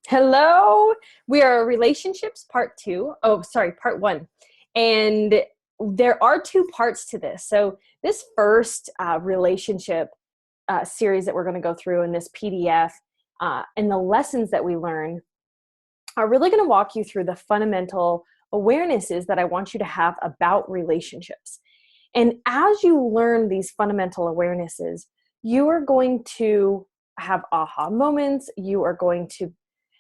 Hello. We are relationships part two. Oh, sorry, part one. And there are two parts to this. So this first relationship series that we're going to go through in this PDF and the lessons that we learn are really going to walk you through the fundamental awarenesses that I want you to have about relationships. And as you learn these fundamental awarenesses, you are going to have aha moments. You are going to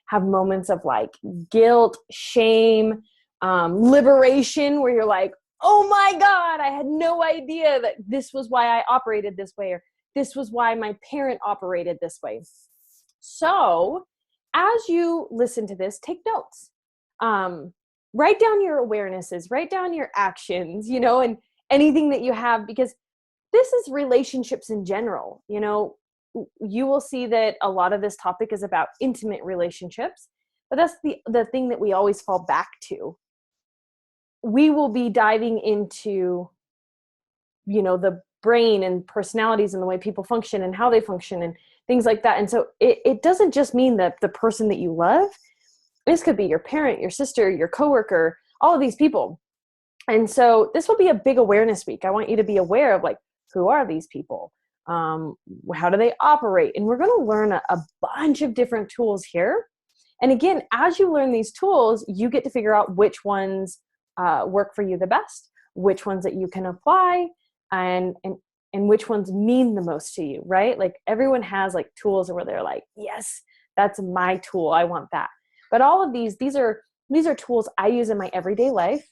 have moments of like guilt, shame, liberation, where you're like, oh my God, I had no idea that this was why I operated this way, or this was why my parent operated this way. So as you listen to this, take notes. Write down your awarenesses, write down your actions, and anything that you have, because this is relationships in general. You will see that a lot of this topic is about intimate relationships, but that's the thing that we always fall back to. We will be diving into, the brain and personalities and the way people function and how they function and things like that. And so it doesn't just mean that the person that you love, this could be your parent, your sister, your coworker, all of these people. And so this will be a big awareness week. I want you to be aware of, like, who are these people? How do they operate? And we're going to learn a bunch of different tools here. And again, as you learn these tools, you get to figure out which ones work for you the best, which ones that you can apply, and which ones mean the most to you, right? Like, everyone has like tools where they're like, yes, that's my tool. I want that. But all of these are tools I use in my everyday life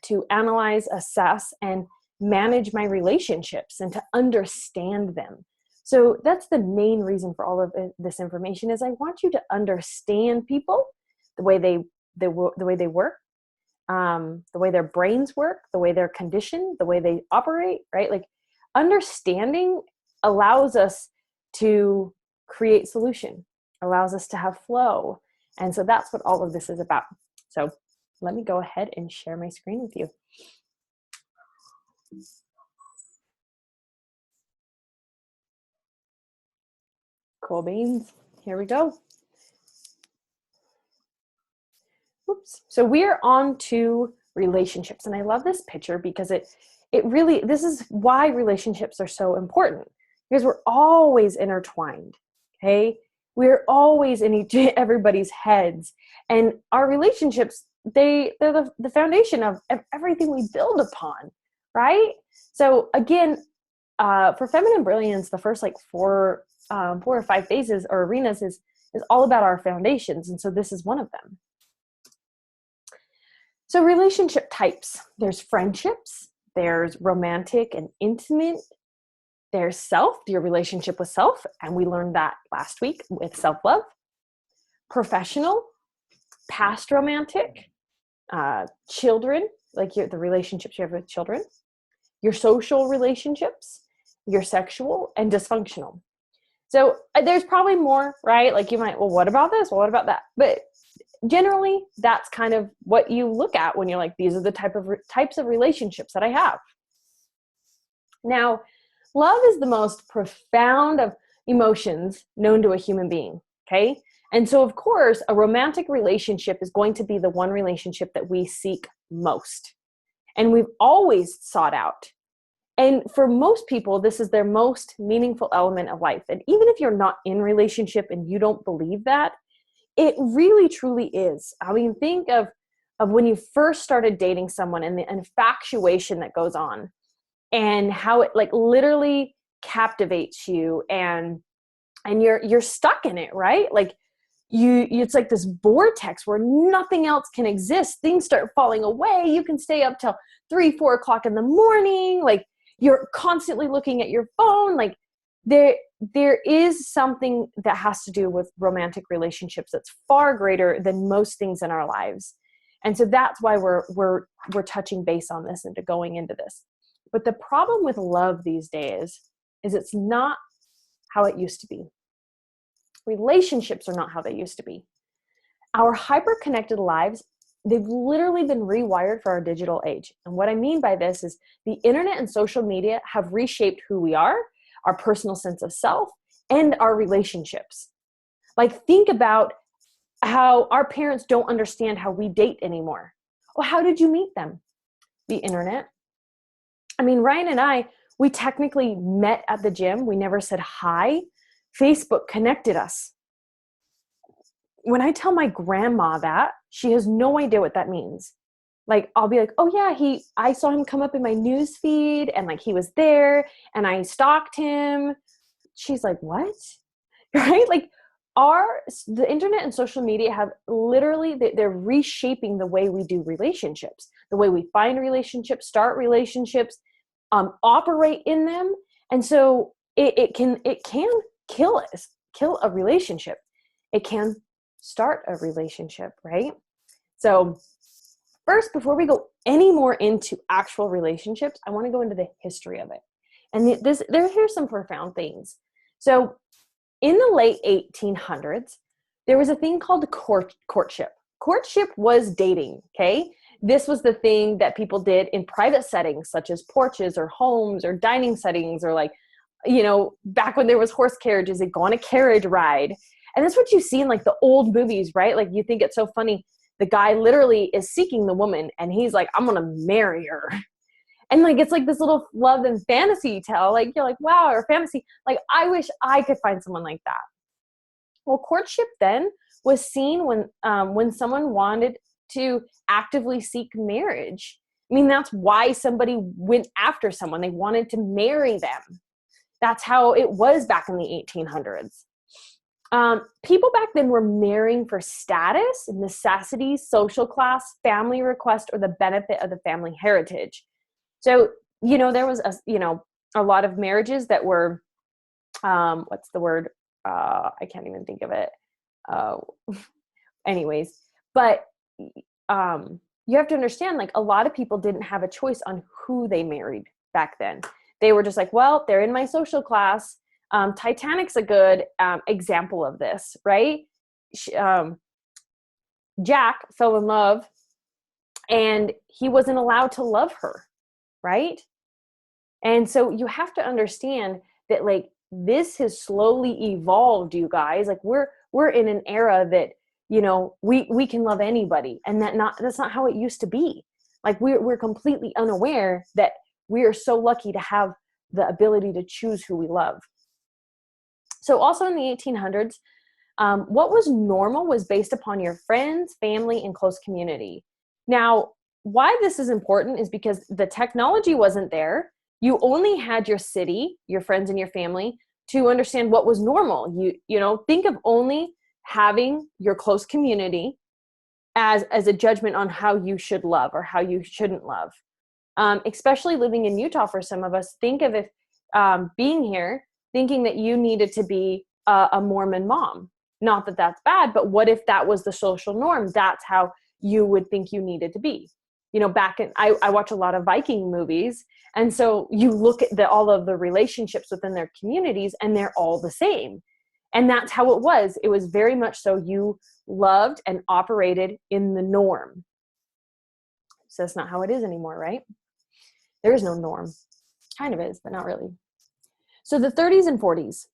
to analyze, assess, and manage my relationships and to understand them. So that's the main reason for all of this information, is I want you to understand people, the way they work, the way their brains work, the way they're conditioned, the way they operate, right? Like, understanding allows us to create solution, allows us to have flow. And so that's what all of this is about. So let me go ahead and share my screen with you. Cool beans. Here we go. Oops. So we're on to relationships. And I love this picture because it really, this is why relationships are so important, because we're always intertwined. Okay. We're always in everybody's heads, and our relationships, they're the foundation of everything we build upon. Right. So again, for Feminine Brilliance, the first like four or five phases or arenas is all about our foundations. And so this is one of them. So relationship types, there's friendships, there's romantic and intimate, there's your relationship with self, and we learned that last week with self-love, professional, past romantic, children, like the relationships you have with children, your social relationships, your sexual, and dysfunctional. So there's probably more, right? Like, you might, well, what about this? Well, what about that? But generally, that's kind of what you look at when you're like, these are the types of relationships that I have. Now, love is the most profound of emotions known to a human being, okay? And so, of course, a romantic relationship is going to be the one relationship that we seek most. And we've always sought out. And for most people, this is their most meaningful element of life. And even if you're not in relationship and you don't believe that, it really, truly is. I mean, think of when you first started dating someone and the infatuation that goes on, and how it like literally captivates you, and you're stuck in it, right? Like, it's like this vortex where nothing else can exist. Things start falling away. You can stay up till 3-4 o'clock in the morning. Like, you're constantly looking at your phone. Like, there is something that has to do with romantic relationships that's far greater than most things in our lives. And so that's why we're touching base on this and going into this. But the problem with love these days is it's not how it used to be. Relationships are not how they used to be. Our hyper-connected lives, they've literally been rewired for our digital age. And what I mean by this is the internet and social media have reshaped who we are, our personal sense of self, and our relationships. Like, think about how our parents don't understand how we date anymore. Well, how did you meet them? The internet. I mean, Ryan and I, we technically met at the gym. We never said hi. Facebook connected us. When I tell my grandma that, she has no idea what that means. Like, I'll be like, oh yeah, I saw him come up in my news feed and like he was there and I stalked him. She's like, what? Right? Like the internet and social media have literally, they're reshaping the way we do relationships, the way we find relationships, start relationships, operate in them. And so it can kill a relationship. It can start a relationship, right? So first, before we go any more into actual relationships, I want to go into the history of it. And here's some profound things. So in the late 1800s, there was a thing called courtship. Courtship was dating, okay? This was the thing that people did in private settings, such as porches or homes or dining settings, or like, back when there was horse carriages, they'd go on a carriage ride. And that's what you see in like the old movies, right? Like you think it's so funny. The guy literally is seeking the woman and he's like, I'm going to marry her. And like, it's like this little love and fantasy tale. Like, you're like, wow, or fantasy. Like, I wish I could find someone like that. Well, courtship then was seen when someone wanted to actively seek marriage. I mean, that's why somebody went after someone. They wanted to marry them. That's how it was back in the 1800s. People back then were marrying for status, necessity, social class, family request, or the benefit of the family heritage. So, there was a lot of marriages that were, what's the word? I can't even think of it. Anyways, but you have to understand, like, a lot of people didn't have a choice on who they married back then. They were just like, well, they're in my social class. Titanic's a good example of this, right? Jack fell in love and he wasn't allowed to love her, right? And so you have to understand that, like, this has slowly evolved, you guys. Like, we're in an era that, we can love anybody, and that's not how it used to be. Like, we're completely unaware that we are so lucky to have the ability to choose who we love. So also in the 1800s, what was normal was based upon your friends, family, and close community. Now, why this is important is because the technology wasn't there. You only had your city, your friends, and your family to understand what was normal. Think of only having your close community as a judgment on how you should love or how you shouldn't love. Especially living in Utah for some of us, think of it being here, thinking that you needed to be a Mormon mom. Not that that's bad, but what if that was the social norm? That's how you would think you needed to be. I watch a lot of Viking movies. And so you look at all of the relationships within their communities and they're all the same. And that's how it was. It was very much so you loved and operated in the norm. So that's not how it is anymore, right? There is no norm. Kind of is, but not really. So the 30s and 40s,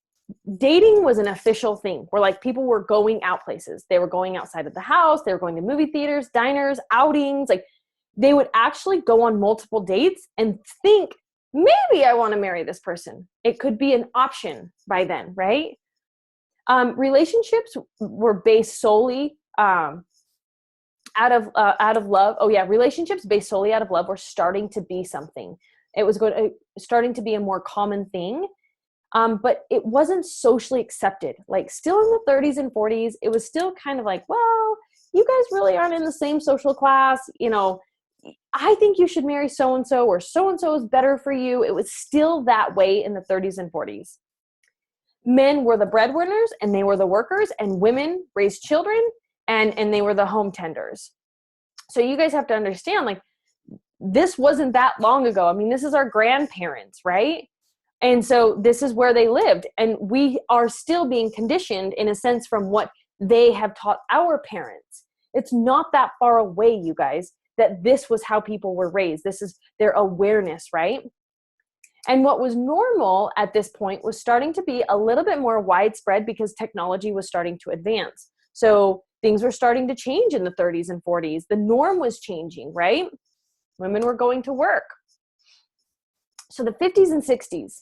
dating was an official thing where, like, people were going out places. They were going outside of the house. They were going to movie theaters, diners, outings. Like, they would actually go on multiple dates and think, maybe I want to marry this person. It could be an option by then, right? Relationships were based solely out of love. Oh yeah, relationships based solely out of love were starting to be something. It was starting to be a more common thing. But it wasn't socially accepted. Like, still in the 30s and 40s, it was still kind of like, well, you guys really aren't in the same social class. I think you should marry so-and-so, or so-and-so is better for you. It was still that way in the 30s and 40s. Men were the breadwinners and they were the workers, and women raised children and they were the home tenders. So you guys have to understand, like, this wasn't that long ago. I mean, this is our grandparents, right? And so this is where they lived. And we are still being conditioned, in a sense, from what they have taught our parents. It's not that far away, you guys, that this was how people were raised. This is their awareness, right? And what was normal at this point was starting to be a little bit more widespread because technology was starting to advance. So things were starting to change in the 30s and 40s. The norm was changing, right? Women were going to work. So the 50s and 60s,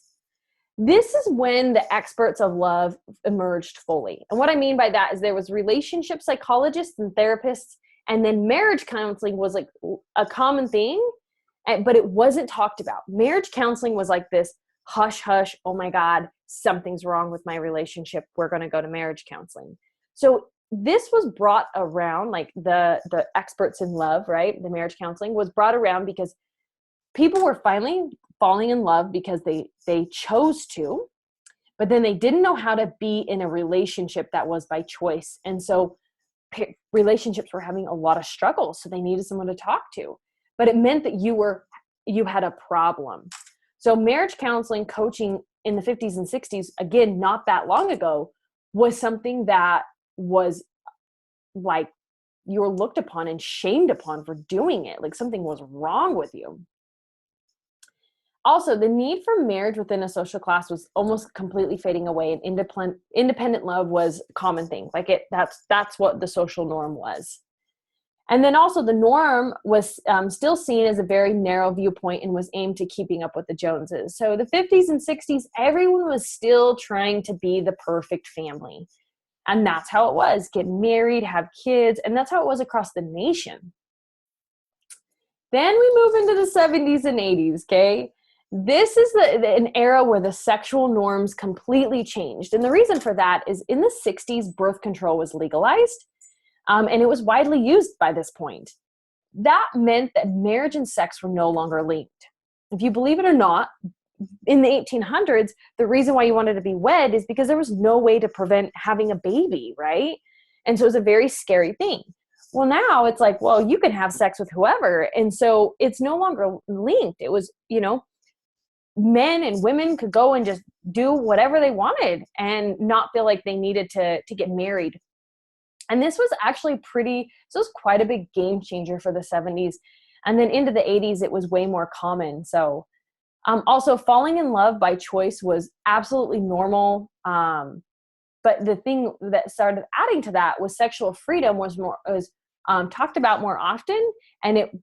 this is when the experts of love emerged fully. And what I mean by that is there was relationship psychologists and therapists, and then marriage counseling was like a common thing, but it wasn't talked about. Marriage counseling was like this hush, hush, oh my God, something's wrong with my relationship. We're going to go to marriage counseling. So this was brought around, like the experts in love, right? The marriage counseling was brought around because people were finally falling in love because they chose to, but then they didn't know how to be in a relationship that was by choice. And so relationships were having a lot of struggles. So they needed someone to talk to, but it meant that you had a problem. So marriage counseling coaching in the 50s and 60s, again, not that long ago, was something that was like you were looked upon and shamed upon for doing it. Like something was wrong with you. Also, the need for marriage within a social class was almost completely fading away, and independent love was a common thing. Like that's what the social norm was. And then also the norm was still seen as a very narrow viewpoint and was aimed to keeping up with the Joneses. So the 50s and 60s, everyone was still trying to be the perfect family. And that's how it was. Get married, have kids, and that's how it was across the nation. Then we move into the 70s and 80s, okay? This is an era where the sexual norms completely changed. And the reason for that is in the 60s, birth control was legalized, and it was widely used by this point. That meant that marriage and sex were no longer linked. If you believe it or not, in the 1800s, the reason why you wanted to be wed is because there was no way to prevent having a baby, right? And so it was a very scary thing. Well, now it's like, well, you can have sex with whoever. And so it's no longer linked. It was, men and women could go and just do whatever they wanted and not feel like they needed to get married. And this was actually quite a big game changer for the 70s. And then into the 80s, it was way more common. So also falling in love by choice was absolutely normal. But the thing that started adding to that was sexual freedom was talked about more often,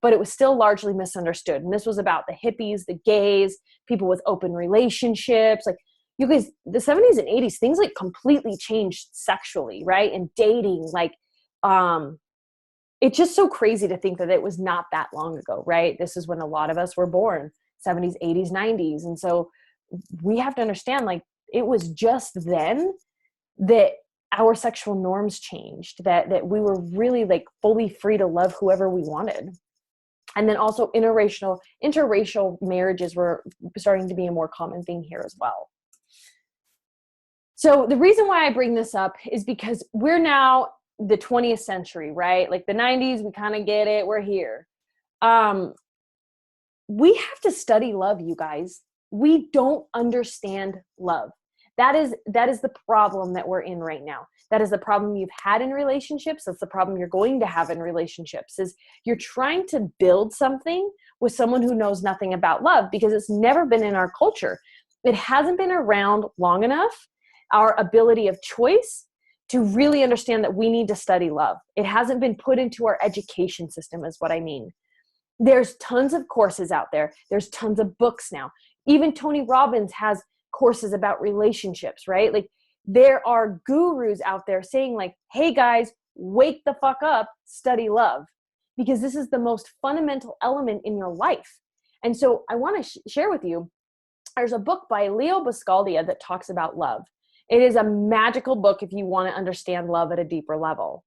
but it was still largely misunderstood. And this was about the hippies, the gays, people with open relationships. Like, you guys, the 70s and 80s, things like completely changed sexually, right? And dating, it's just so crazy to think that it was not that long ago, right? This is when a lot of us were born, 70s, 80s, 90s. And so we have to understand, like, it was just then that our sexual norms changed, that we were really like fully free to love whoever we wanted. And then also interracial marriages were starting to be a more common thing here as well. So the reason why I bring this up is because we're now the 20th century, right? Like the 90s, we kind of get it. We're here. We have to study love, you guys. We don't understand love. That is the problem that we're in right now. That is the problem you've had in relationships. That's the problem you're going to have in relationships, is you're trying to build something with someone who knows nothing about love, because it's never been in our culture. It hasn't been around long enough, our ability of choice, to really understand that we need to study love. It hasn't been put into our education system, is what I mean. There's tons of courses out there. There's tons of books now. Even Tony Robbins has courses about relationships, right? Like, there are gurus out there saying, like, hey guys, wake the fuck up, study love, because this is the most fundamental element in your life. And so I want to share with you, there's a book by Leo Buscaglia that talks about love. It is a magical book if you want to understand love at a deeper level.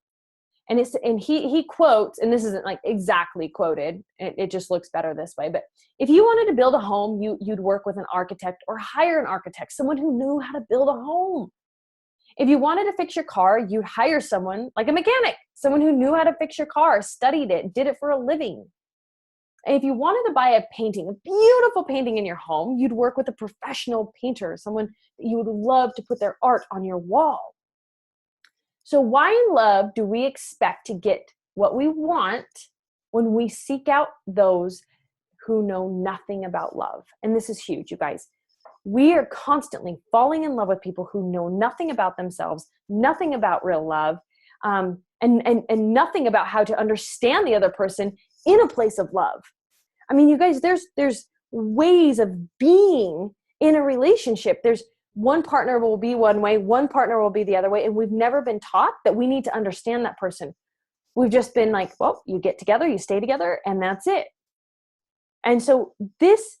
And he quotes, and this isn't like exactly quoted, it just looks better this way, but if you wanted to build a home, you'd work with an architect or hire an architect, someone who knew how to build a home. If you wanted to fix your car, you'd hire someone like a mechanic, someone who knew how to fix your car, studied it, did it for a living. And if you wanted to buy a painting, a beautiful painting in your home, you'd work with a professional painter, someone that you would love to put their art on your wall. So why in love do we expect to get what we want when we seek out those who know nothing about love? And this is huge, you guys. We are constantly falling in love with people who know nothing about themselves, nothing about real love. and nothing about how to understand the other person in a place of love. I mean, you guys, there's ways of being in a relationship. There's one partner will be one way, one partner will be the other way. And we've never been taught that we need to understand that person. We've just been like, well, you get together, you stay together, and that's it. And so this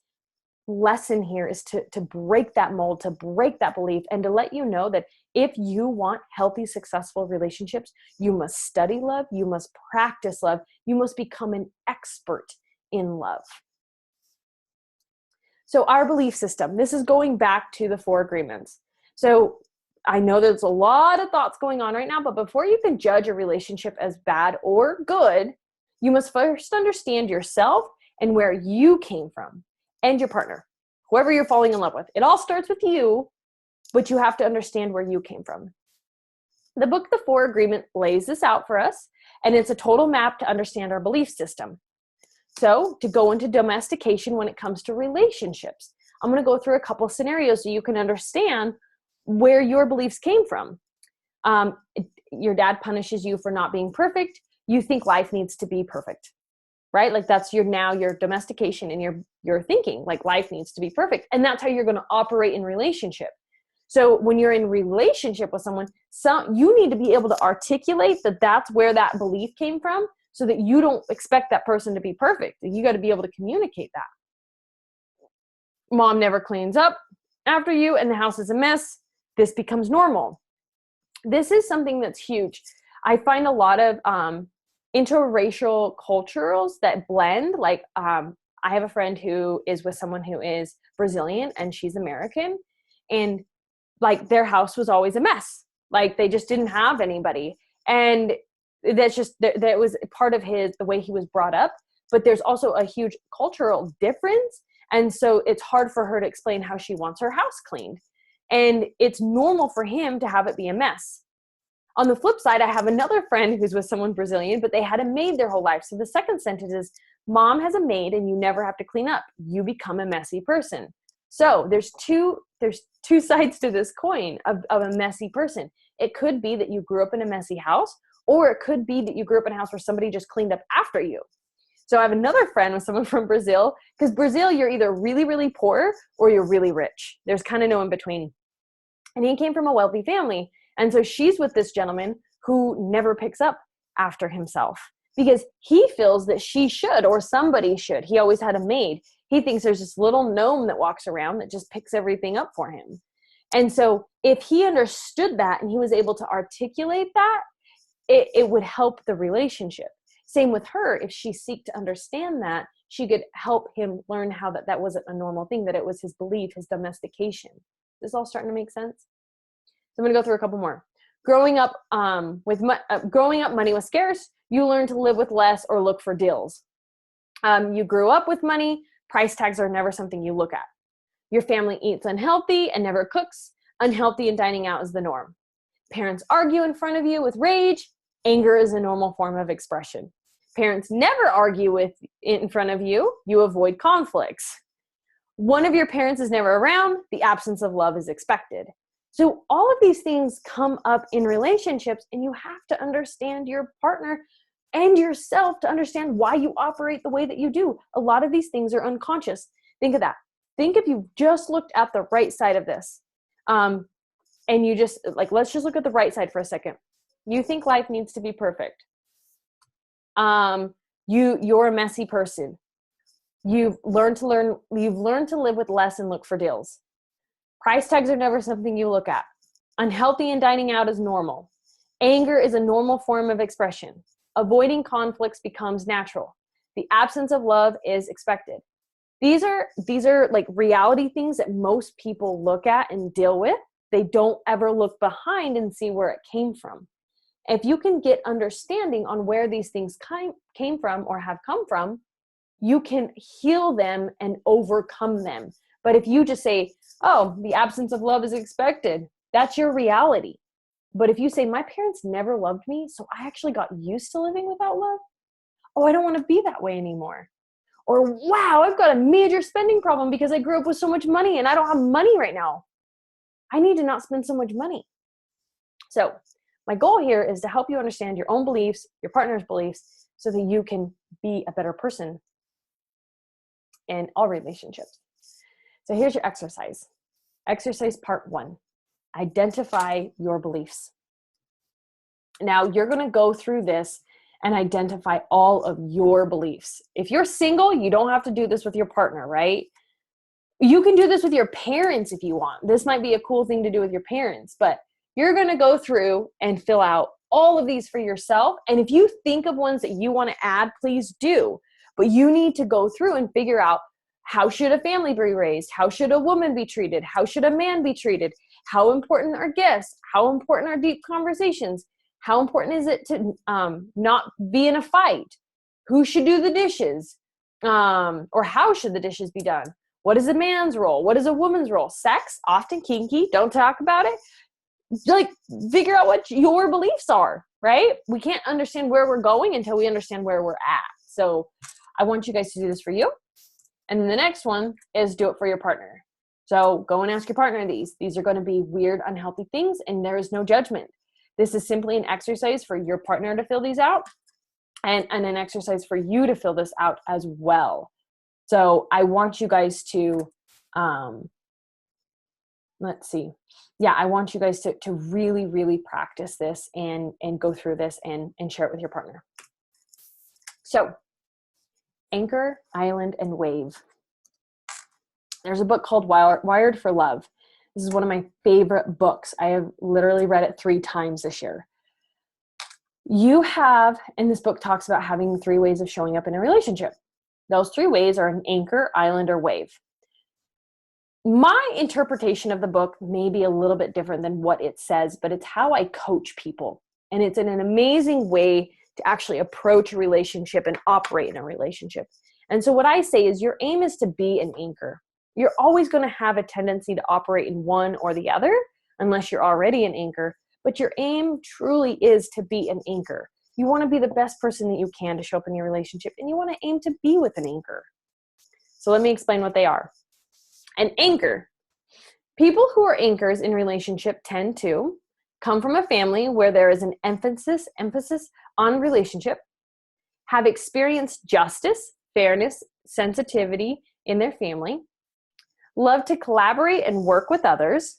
lesson here is to break that mold, to break that belief, and to let you know that if you want healthy, successful relationships, you must study love, you must practice love, you must become an expert in love. So our belief system, this is going back to the 4 agreements. So I know there's a lot of thoughts going on right now, but before you can judge a relationship as bad or good, you must first understand yourself and where you came from and your partner, whoever you're falling in love with. It all starts with you, but you have to understand where you came from. The book, The 4 Agreement, lays this out for us, and it's a total map to understand our belief system. So to go into domestication when it comes to relationships, I'm going to go through a couple scenarios so you can understand where your beliefs came from. Your dad punishes you for not being perfect. You think life needs to be perfect, right? Like that's your domestication and your thinking, like life needs to be perfect. And that's how you're going to operate in relationship. So when you're in relationship with someone, you need to be able to articulate that that's where that belief came from, so that you don't expect that person to be perfect. You got to be able to communicate that. Mom never cleans up after you and the house is a mess. This becomes normal. This is something that's huge. I find a lot of interracial cultures that blend. Like I have a friend who is with someone who is Brazilian and she's American, and like their house was always a mess. Like they just didn't have anybody. And that's just, that was part of the way he was brought up, but there's also a huge cultural difference. And so it's hard for her to explain how she wants her house cleaned. And it's normal for him to have it be a mess. On the flip side, I have another friend who's with someone Brazilian, but they had a maid their whole life. So the second sentence is, mom has a maid and you never have to clean up. You become a messy person. So there's two sides to this coin of a messy person. It could be that you grew up in a messy house, or it could be that you grew up in a house where somebody just cleaned up after you. So I have another friend with someone from Brazil, because Brazil, you're either really, really poor or you're really rich. There's kind of no in between. And he came from a wealthy family. And so she's with this gentleman who never picks up after himself because he feels that she should, or somebody should. He always had a maid. He thinks there's this little gnome that walks around that just picks everything up for him. And so if he understood that and he was able to articulate that, it would help the relationship. Same with her. If she seeked to understand that, she could help him learn how that wasn't a normal thing, that it was his belief, his domestication. This all starting to make sense? So I'm going to go through a couple more. Growing up, money was scarce. You learn to live with less or look for deals. You grew up with money. Price tags are never something you look at. Your family eats unhealthy and never cooks. Unhealthy and dining out is the norm. Parents argue in front of you with rage. Anger is a normal form of expression. Parents never argue in front of you. You avoid conflicts. One of your parents is never around. The absence of love is expected. So all of these things come up in relationships, and you have to understand your partner and yourself to understand why you operate the way that you do. A lot of these things are unconscious. Think of that. Think if you just looked at the right side of this. And you just, let's just look at the right side for a second. You think life needs to be perfect. You're a messy person. You've learned to live with less and look for deals. Price tags are never something you look at. Unhealthy and dining out is normal. Anger is a normal form of expression. Avoiding conflicts becomes natural. The absence of love is expected. These are like reality things that most people look at and deal with. They don't ever look behind and see where it came from. If you can get understanding on where these things came from or have come from, you can heal them and overcome them. But if you just say, oh, the absence of love is expected, that's your reality. But if you say, my parents never loved me, so I actually got used to living without love. Oh, I don't want to be that way anymore. Or, wow, I've got a major spending problem because I grew up with so much money and I don't have money right now. I need to not spend so much money. So my goal here is to help you understand your own beliefs, your partner's beliefs, so that you can be a better person in all relationships. So here's your exercise. Exercise part 1, identify your beliefs. Now you're going to go through this and identify all of your beliefs. If you're single, you don't have to do this with your partner, right? You can do this with your parents if you want. This might be a cool thing to do with your parents, but you're going to go through and fill out all of these for yourself. And if you think of ones that you want to add, please do. But you need to go through and figure out, how should a family be raised? How should a woman be treated? How should a man be treated? How important are gifts? How important are deep conversations? How important is it to not be in a fight? Who should do the dishes? Or how should the dishes be done? What is a man's role? What is a woman's role? Sex, often kinky, don't talk about it. Like, figure out what your beliefs are, right? We can't understand where we're going until we understand where we're at. So I want you guys to do this for you. And then the next one is do it for your partner. So go and ask your partner these. These are going to be weird, unhealthy things, and there is no judgment. This is simply an exercise for your partner to fill these out, and an exercise for you to fill this out as well. So I want you guys to, let's see. Yeah, I want you guys to really, really practice this and go through this and share it with your partner. So anchor, island, and wave. There's a book called Wired for Love. This is one of my favorite books. I have literally read it 3 times this year. You have, and this book talks about having 3 ways of showing up in a relationship. Those 3 ways are an anchor, island, or wave. My interpretation of the book may be a little bit different than what it says, but it's how I coach people. And it's in an amazing way to actually approach a relationship and operate in a relationship. And so what I say is your aim is to be an anchor. You're always going to have a tendency to operate in one or the other, unless you're already an anchor. But your aim truly is to be an anchor. You want to be the best person that you can to show up in your relationship, and you want to aim to be with an anchor. So let me explain what they are. An anchor. People who are anchors in relationship tend to come from a family where there is an emphasis on relationship, have experienced justice, fairness, sensitivity in their family, love to collaborate and work with others,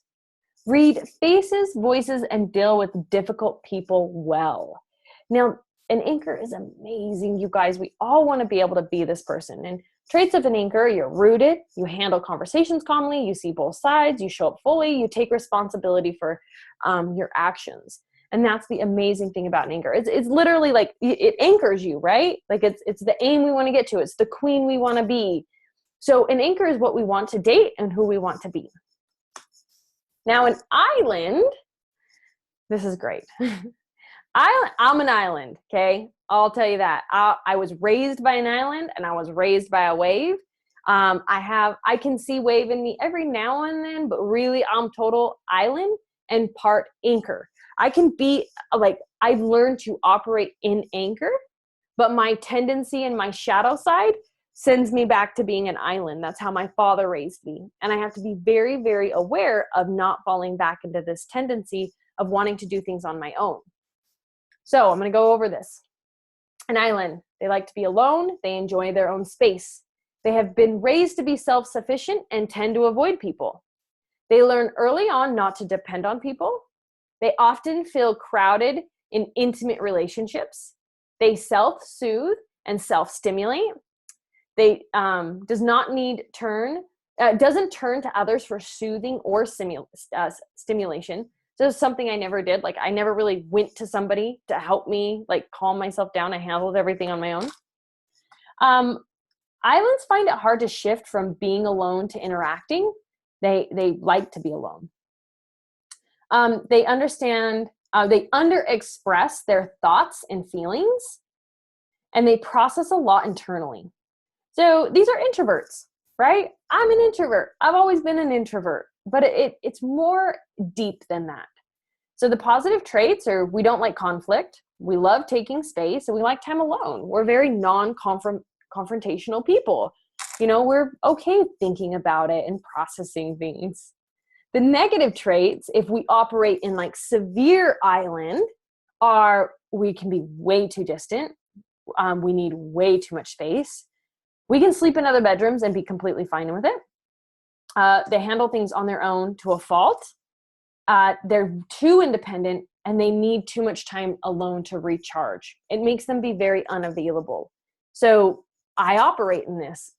read faces, voices, and deal with difficult people well. Now, an anchor is amazing, you guys. We all want to be able to be this person. And traits of an anchor: you're rooted, you handle conversations calmly, you see both sides, you show up fully, you take responsibility for your actions. And that's the amazing thing about an anchor. It's literally like it anchors you, right? Like it's the aim we want to get to. It's the queen we want to be. So an anchor is what we want to date and who we want to be. Now, an island, this is great. I'm an island, okay? I'll tell you that. I was raised by an island and I was raised by a wave. I can see wave in me every now and then, but really I'm total island and part anchor. I can be like, I've learned to operate in anchor, but my tendency and my shadow side sends me back to being an island. That's how my father raised me. And I have to be very, very aware of not falling back into this tendency of wanting to do things on my own. So I'm going to go over this. An island, they like to be alone. They enjoy their own space. They have been raised to be self-sufficient and tend to avoid people. They learn early on not to depend on people. They often feel crowded in intimate relationships. They self-soothe and self-stimulate. They doesn't turn to others for soothing or stimulation. So it's something I never did. Like I never really went to somebody to help me like calm myself down. I handled everything on my own. Islands find it hard to shift from being alone to interacting. They like to be alone. They underexpress their thoughts and feelings, and they process a lot internally. So these are introverts, right? I'm an introvert. I've always been an introvert, but it's more deep than that. So the positive traits are: we don't like conflict, we love taking space, and we like time alone. We're very non-confrontational people. You know, we're okay thinking about it and processing things. The negative traits, if we operate in like severe island, we can be way too distant. We need way too much space. We can sleep in other bedrooms and be completely fine with it. They handle things on their own to a fault. They're too independent and they need too much time alone to recharge. It makes them be very unavailable. So I operate in this,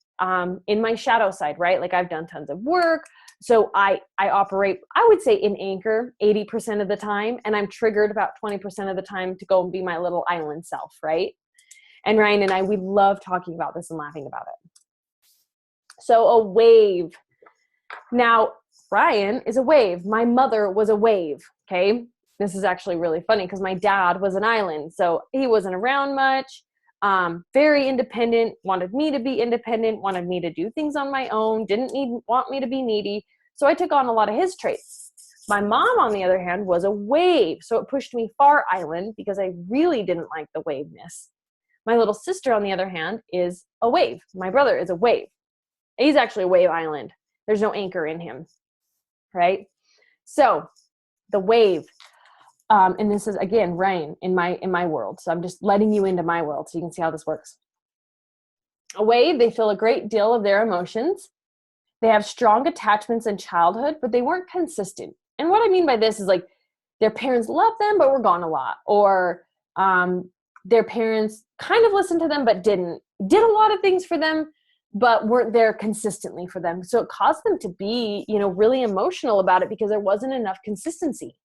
in my shadow side, right? Like I've done tons of work. So I operate, I would say in anchor 80% of the time, and I'm triggered about 20% of the time to go and be my little island self, right? And Ryan and I, we love talking about this and laughing about it. So a wave. Now, Ryan is a wave. My mother was a wave, okay? This is actually really funny because my dad was an island. So he wasn't around much, very independent, wanted me to be independent, wanted me to do things on my own, didn't want me to be needy. So I took on a lot of his traits. My mom, on the other hand, was a wave. So it pushed me far island because I really didn't like the waveness. My little sister, on the other hand, is a wave. My brother is a wave. He's actually a wave island. There's no anchor in him, right? So the wave, and this is, again, Ryan in my world. So I'm just letting you into my world so you can see how this works. A wave, they feel a great deal of their emotions. They have strong attachments in childhood, but they weren't consistent. And what I mean by this is like their parents loved them, but were gone a lot. Or their parents kind of listened to them, but did a lot of things for them, but weren't there consistently for them. So it caused them to be, really emotional about it because there wasn't enough consistency.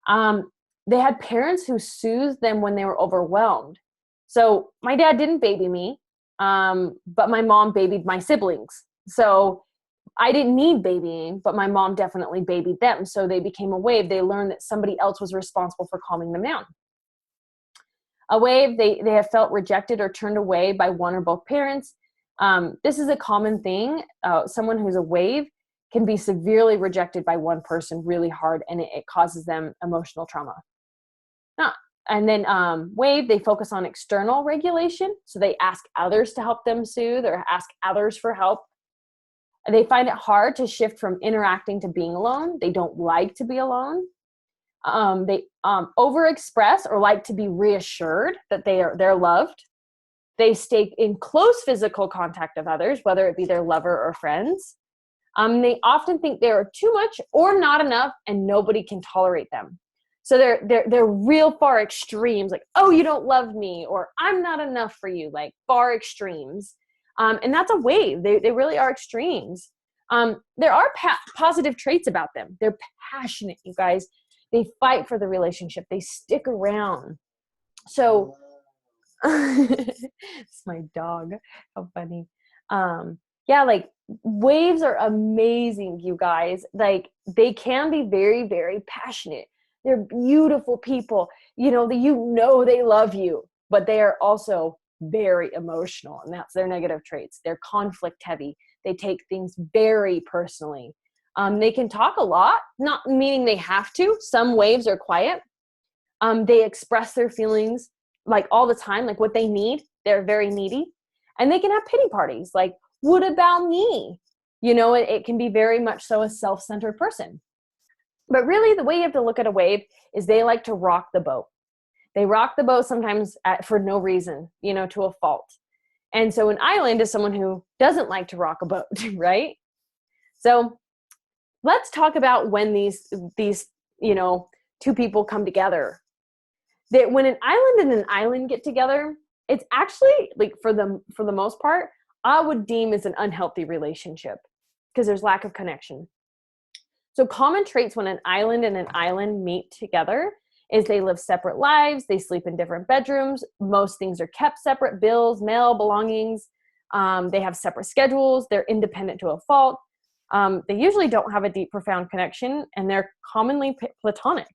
They had parents who soothed them when they were overwhelmed. So my dad didn't baby me, but my mom babied my siblings. So I didn't need babying, but my mom definitely babied them. So they became a wave. They learned that somebody else was responsible for calming them down. A wave, they have felt rejected or turned away by one or both parents. This is a common thing. Someone who's a wave can be severely rejected by one person really hard, and it causes them emotional trauma. And then wave, they focus on external regulation. So they ask others to help them soothe or ask others for help. They find it hard to shift from interacting to being alone. They don't like to be alone. They overexpress or like to be reassured that they're loved. They stay in close physical contact with others, whether it be their lover or friends. They often think they are too much or not enough, and nobody can tolerate them. So they're real far extremes, like, oh, you don't love me, or I'm not enough for you, like far extremes. And that's a wave. They really are extremes. There are positive traits about them. They're passionate, you guys. They fight for the relationship. They stick around. So it's my dog. How funny. Yeah, like waves are amazing, you guys. Like they can be very, very passionate. They're beautiful people. They love you, but they are also very emotional, and that's their negative traits. They're conflict heavy. They take things very personally. They can talk a lot, not meaning they have to. Some waves are quiet. They express their feelings like all the time, like what they need. They're very needy. And they can have pity parties, like, what about me? It can be very much so a self-centered person. But really, the way you have to look at a wave is they like to rock the boat. They rock the boat sometimes for no reason, to a fault. And so an island is someone who doesn't like to rock a boat, right? So let's talk about when these two people come together. When an island and an island get together, it's actually, like, for the most part, I would deem as an unhealthy relationship because there's lack of connection. So common traits when an island and an island meet together is they live separate lives. They sleep in different bedrooms. Most things are kept separate: bills, mail, belongings. They have separate schedules. They're independent to a fault. They usually don't have a deep, profound connection, and they're commonly platonic.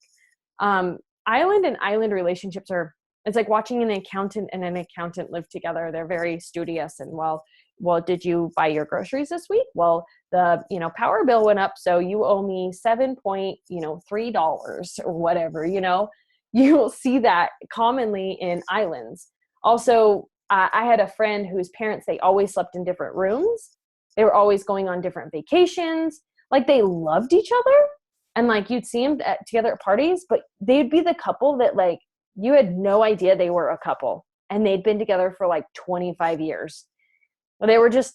Island and island relationships it's like watching an accountant and an accountant live together. They're very studious and, well, did you buy your groceries this week? Well, the, power bill went up, so you owe me $7.3 or whatever, You will see that commonly in islands. Also, I had a friend whose parents, they always slept in different rooms. They were always going on different vacations. Like, they loved each other, And like, you'd see them together at parties, but they'd be the couple that like, you had no idea they were a couple, and they'd been together for like 25 years. Well, they were just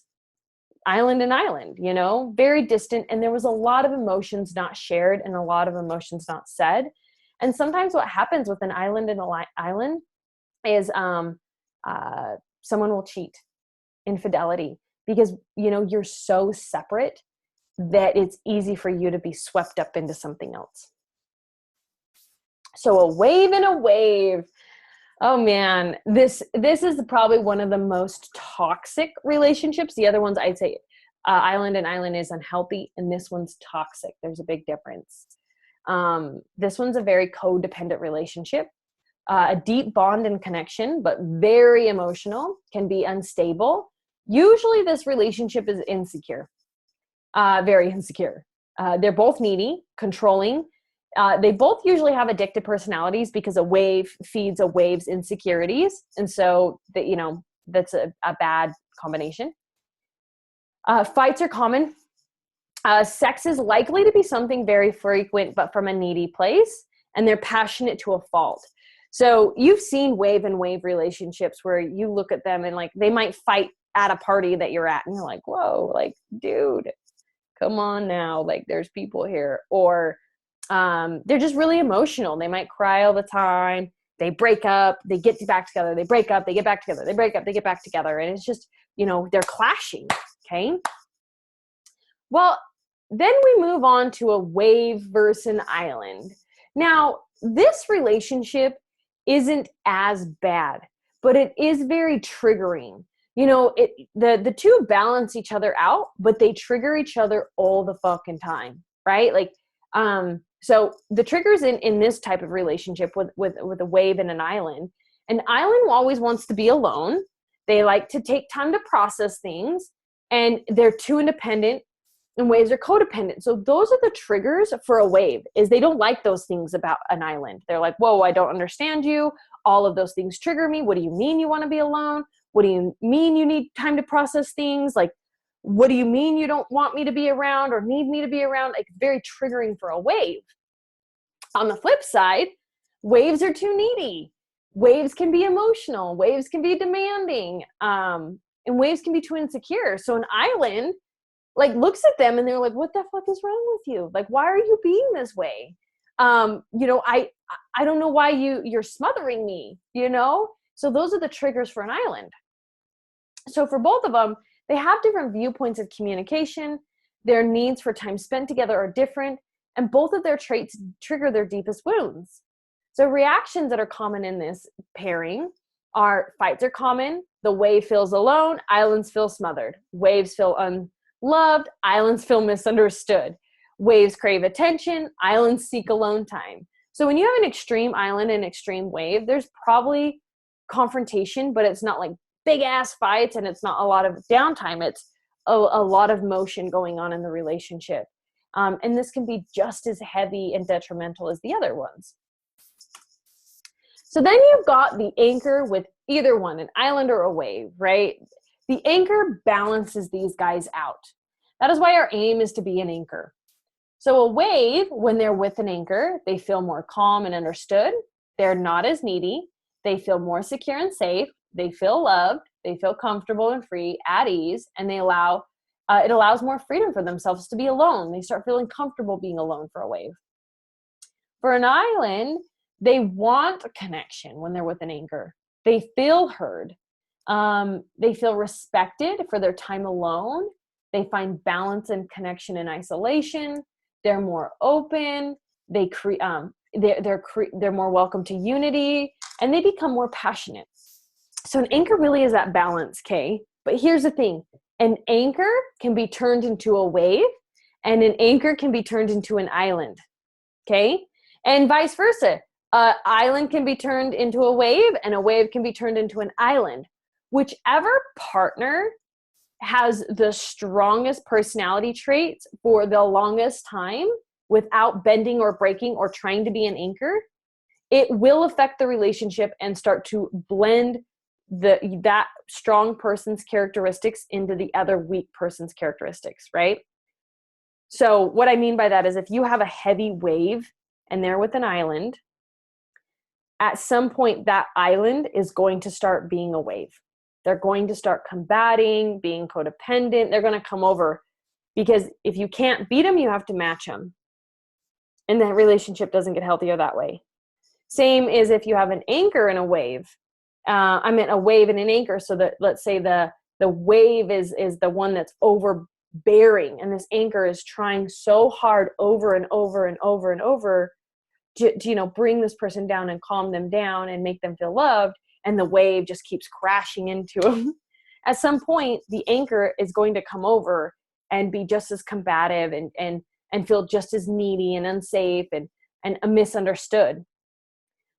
island and island, you know, very distant. And there was a lot of emotions not shared and a lot of emotions not said. And sometimes what happens with an island and island is someone will cheat, infidelity, because, you know, you're so separate that it's easy for you to be swept up into something else. So a wave and a wave. Oh man, this is probably one of the most toxic relationships. The other ones I'd say island and island is unhealthy, and this one's toxic. There's a big difference. This one's a very codependent relationship, a deep bond and connection, but very emotional, can be unstable. Usually this relationship is insecure, very insecure. They're both needy, controlling. They both usually have addictive personalities because a wave feeds a wave's insecurities. And so that, you know, that's a bad combination. Fights are common. Sex is likely to be something very frequent, but from a needy place, and they're passionate to a fault. So you've seen wave and wave relationships where you look at them and like, they might fight at a party that you're at and you're like, whoa, like, dude, come on now. Like, there's people here. Or, they're just really emotional. They might cry all the time. They break up, they get back together, they break up, they get back together, they break up, they get back together. And it's just, you know, they're clashing. Okay. Well, then we move on to a wave versus an island. Now, this relationship isn't as bad, but it is very triggering. You know, the two balance each other out, but they trigger each other all the fucking time, right? Like, so the triggers in this type of relationship with a wave and an island always wants to be alone. They like to take time to process things, and they're too independent, and waves are codependent. So those are the triggers for a wave, is they don't like those things about an island. They're like, whoa, I don't understand you. All of those things trigger me. What do you mean you want to be alone? What do you mean you need time to process things? Like, what do you mean you don't want me to be around or need me to be around? Like, very triggering for a wave. On the flip side, waves are too needy. Waves can be emotional. Waves can be demanding. And waves can be too insecure. So an island like looks at them and they're like, what the fuck is wrong with you? Like, why are you being this way? You know, I don't know why you're smothering me, you know? So those are the triggers for an island. So for both of them, they have different viewpoints of communication. Their needs for time spent together are different, and both of their traits trigger their deepest wounds. So reactions that are common in this pairing are fights are common. The wave feels alone. Islands feel smothered. Waves feel unloved. Islands feel misunderstood. Waves crave attention. Islands seek alone time. So when you have an extreme island and extreme wave, there's probably confrontation, but it's not like big ass fights, and it's not a lot of downtime. It's a lot of motion going on in the relationship. And this can be just as heavy and detrimental as the other ones. So then you've got the anchor with either one, an island or a wave, right? The anchor balances these guys out. That is why our aim is to be an anchor. So a wave, when they're with an anchor, they feel more calm and understood. They're not as needy. They feel more secure and safe. They feel loved. They feel comfortable and free, at ease, and it allows more freedom for themselves to be alone. They start feeling comfortable being alone for a wave. For an island, they want a connection when they're with an anchor. They feel heard. They feel respected for their time alone. They find balance and connection in isolation. They're more open. They're more welcome to unity, and they become more passionate. So an anchor really is that balance, Kay. But here's the thing. An anchor can be turned into a wave, and an anchor can be turned into an island, okay? And vice versa. An island can be turned into a wave, and a wave can be turned into an island. Whichever partner has the strongest personality traits for the longest time without bending or breaking or trying to be an anchor, it will affect the relationship and start to blend that strong person's characteristics into the other weak person's characteristics, right? So what I mean by that is if you have a heavy wave and they're with an island, at some point that island is going to start being a wave. They're going to start combating, being codependent. They're going to come over because if you can't beat them, you have to match them. And that relationship doesn't get healthier that way. Same as if you have an anchor and a wave. I meant a wave and an anchor. So that, let's say the wave is the one that's overbearing, and this anchor is trying so hard over and over and over and over to bring this person down and calm them down and make them feel loved, and the wave just keeps crashing into them. At some point, the anchor is going to come over and be just as combative and feel just as needy and unsafe and misunderstood.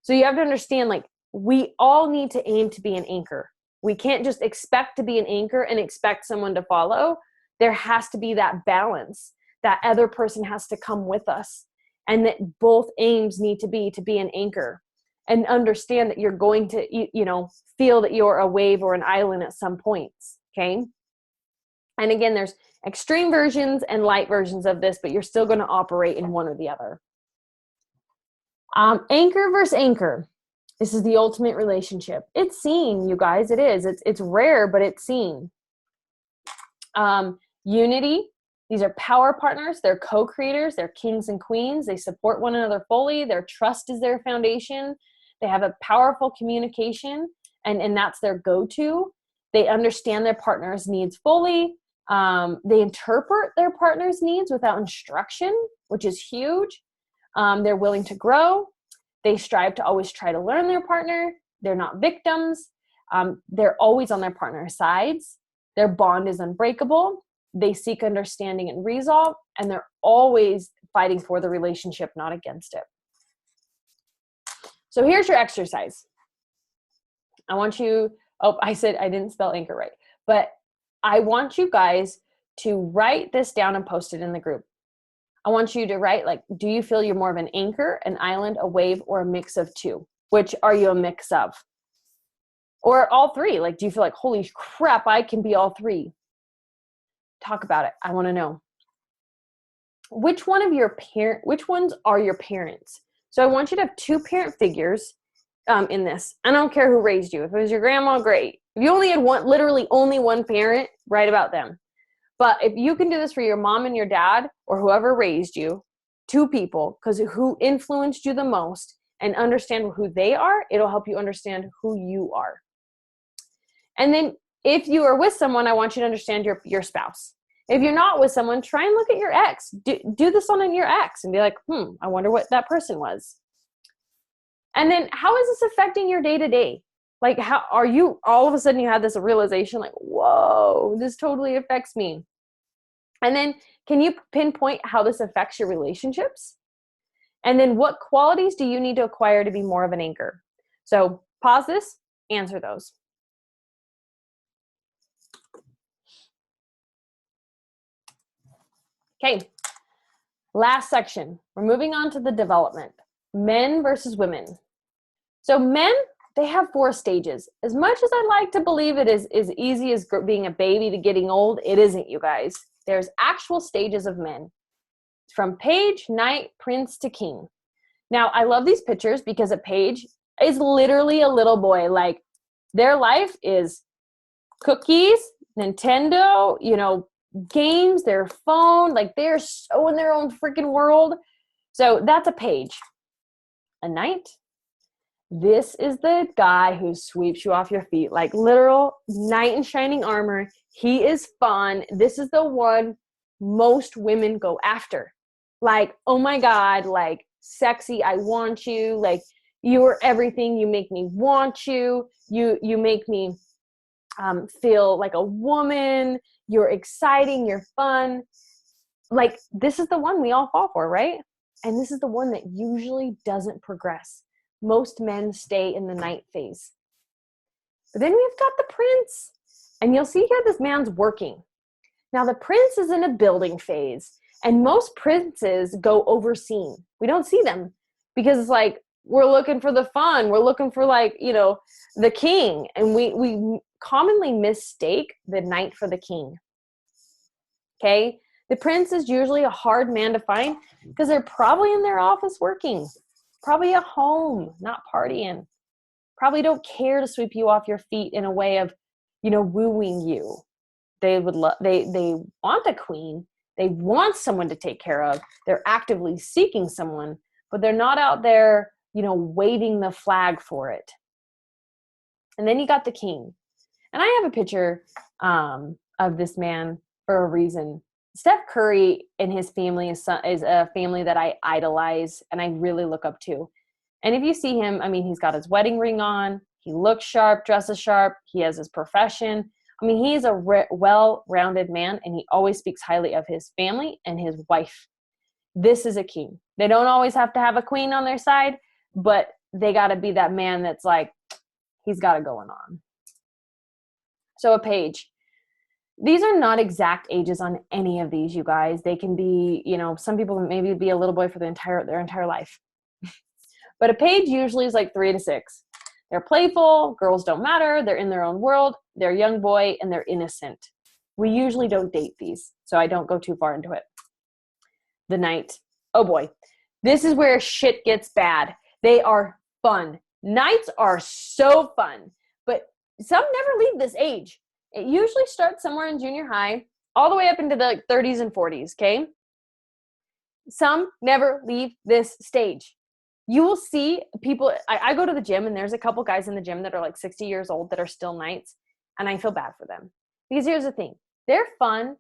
So you have to understand, like, we all need to aim to be an anchor. We can't just expect to be an anchor and expect someone to follow. There has to be that balance. That other person has to come with us, and that both aims need to be an anchor, and understand that you're going to, feel that you're a wave or an island at some points. Okay. And again, there's extreme versions and light versions of this, but you're still going to operate in one or the other. Anchor versus anchor. This is the ultimate relationship. It's seen, you guys. It is. It's rare, but it's seen. Unity. These are power partners. They're co-creators. They're kings and queens. They support one another fully. Their trust is their foundation. They have a powerful communication, and that's their go-to. They understand their partner's needs fully. They interpret their partner's needs without instruction, which is huge. They're willing to grow. They strive to always try to learn their partner. They're not victims. They're always on their partner's sides. Their bond is unbreakable. They seek understanding and resolve, and they're always fighting for the relationship, not against it. So here's your exercise. I want you, I said I didn't spell anchor right, but I want you guys to write this down and post it in the group. I want you to write, like, do you feel you're more of an anchor, an island, a wave, or a mix of two? Which are you a mix of? Or all three? Like, do you feel like, holy crap, I can be all three? Talk about it. I want to know. Which ones are your parents? So I want you to have two parent figures in this. I don't care who raised you. If it was your grandma, great. If you only had literally only one parent, write about them. But if you can do this for your mom and your dad, or whoever raised you, two people, because who influenced you the most, and understand who they are, it'll help you understand who you are. And then if you are with someone, I want you to understand your spouse. If you're not with someone, try and look at your ex. Do this on your ex and be like, I wonder what that person was. And then how is this affecting your day-to-day? Like, how are you, all of a sudden you had this realization, like, whoa, this totally affects me. And then can you pinpoint how this affects your relationships? And then what qualities do you need to acquire to be more of an anchor? So pause this, answer those. Okay, last section. We're moving on to the development. Men versus women. So men, they have 4 stages. As much as I like to believe it is as easy as being a baby to getting old, it isn't, you guys. There's actual stages of men. From page, knight, prince to king. Now, I love these pictures because a page is literally a little boy. Like, their life is cookies, Nintendo, games, their phone. Like, they're so in their own freaking world. So that's a page. A knight. This is the guy who sweeps you off your feet, like literal knight in shining armor. He is fun. This is the one most women go after. Like, oh my God, like, sexy, I want you. Like, you are everything. You make me want you. You make me feel like a woman. You're exciting. You're fun. Like, this is the one we all fall for, right? And this is the one that usually doesn't progress. Most men stay in the knight phase. But then we've got the prince. And you'll see here this man's working. Now, the prince is in a building phase. And most princes go overseen. We don't see them because it's like, we're looking for the fun. We're looking for, like, the king. And we commonly mistake the knight for the king. Okay? The prince is usually a hard man to find because they're probably in their office working, probably at home, not partying, probably don't care to sweep you off your feet in a way of, wooing you. They would they want a queen. They want someone to take care of. They're actively seeking someone, but they're not out there, waving the flag for it. And then you got the king. And I have a picture of this man for a reason. Steph Curry and his family is a family that I idolize and I really look up to. And if you see him, he's got his wedding ring on. He looks sharp, dresses sharp. He has his profession. He's a well-rounded man, and he always speaks highly of his family and his wife. This is a king. They don't always have to have a queen on their side, but they got to be that man that's like, he's got it going on. So a page. These are not exact ages on any of these, you guys. They can be, some people maybe be a little boy for their entire life. But a page usually is like 3 to 6. They're playful, girls don't matter, they're in their own world, they're a young boy, and they're innocent. We usually don't date these, so I don't go too far into it. The knight. Oh boy. This is where shit gets bad. They are fun. Knights are so fun, but some never leave this age. It usually starts somewhere in junior high, all the way up into the 30s and 40s, okay? Some never leave this stage. You will see people, I go to the gym and there's a couple guys in the gym that are like 60 years old that are still knights, and I feel bad for them. Because here's the thing, they're fun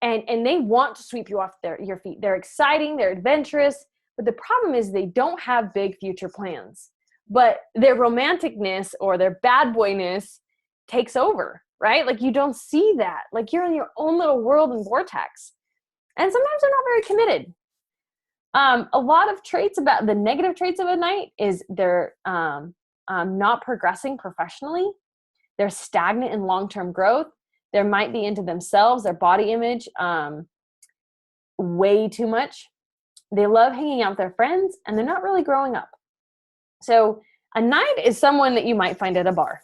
and they want to sweep you off your feet. They're exciting, they're adventurous, but the problem is they don't have big future plans. But their romanticness or their bad boyness takes over, right? Like you don't see that. Like you're in your own little world and vortex. And sometimes they're not very committed. A lot of traits about the negative traits of a knight is they're not progressing professionally. They're stagnant in long-term growth. They might be into themselves, their body image, way too much. They love hanging out with their friends, and they're not really growing up. So a knight is someone that you might find at a bar,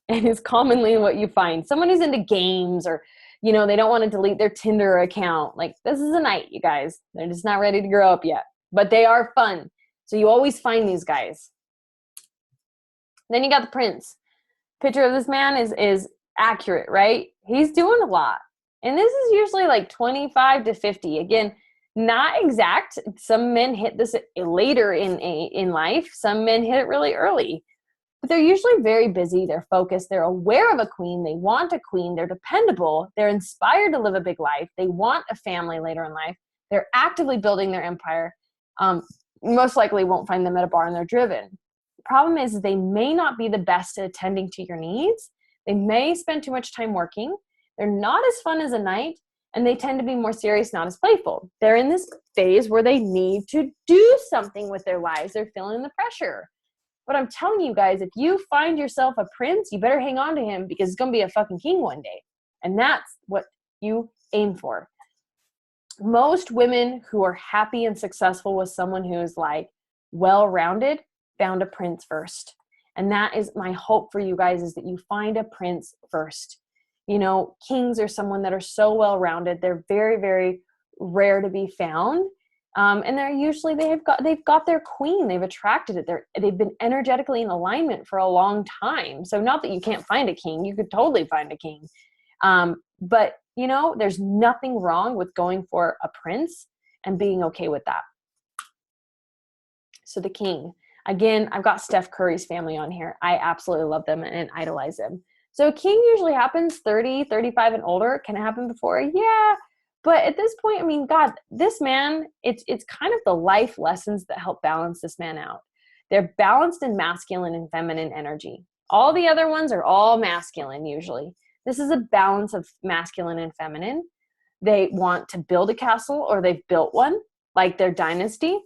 and is commonly what you find. Someone who's into games or, they don't want to delete their Tinder account. Like, this is a knight, you guys. They're just not ready to grow up yet, but they are fun. So you always find these guys. Then you got the prince. Picture of this man is accurate, right? He's doing a lot. And this is usually like 25 to 50. Again, not exact. Some men hit this later in life. Some men hit it really early. But they're usually very busy. They're focused. They're aware of a queen. They want a queen. They're dependable. They're inspired to live a big life. They want a family later in life. They're actively building their empire. Most likely won't find them at a bar, and they're driven. The problem is they may not be the best at attending to your needs. They may spend too much time working. They're not as fun as a knight, and they tend to be more serious, not as playful. They're in this phase where they need to do something with their lives. They're feeling the pressure. But I'm telling you guys, if you find yourself a prince, you better hang on to him because he's going to be a fucking king one day. And that's what you aim for. Most women who are happy and successful with someone who is like well-rounded found a prince first. And that is my hope for you guys, is that you find a prince first. Kings are someone that are so well-rounded. They're very, very rare to be found. And they're usually, they've got their queen. They've attracted it. They've been energetically in alignment for a long time. So not that you can't find a king, you could totally find a king. But there's nothing wrong with going for a prince and being okay with that. So the king, again, I've got Steph Curry's family on here. I absolutely love them and idolize them. So a king usually happens 30, 35 and older. Can it happen before? Yeah. But at this point, God, this man, it's kind of the life lessons that help balance this man out. They're balanced in masculine and feminine energy. All the other ones are all masculine usually. This is a balance of masculine and feminine. They want to build a castle, or they've built one, like their dynasty.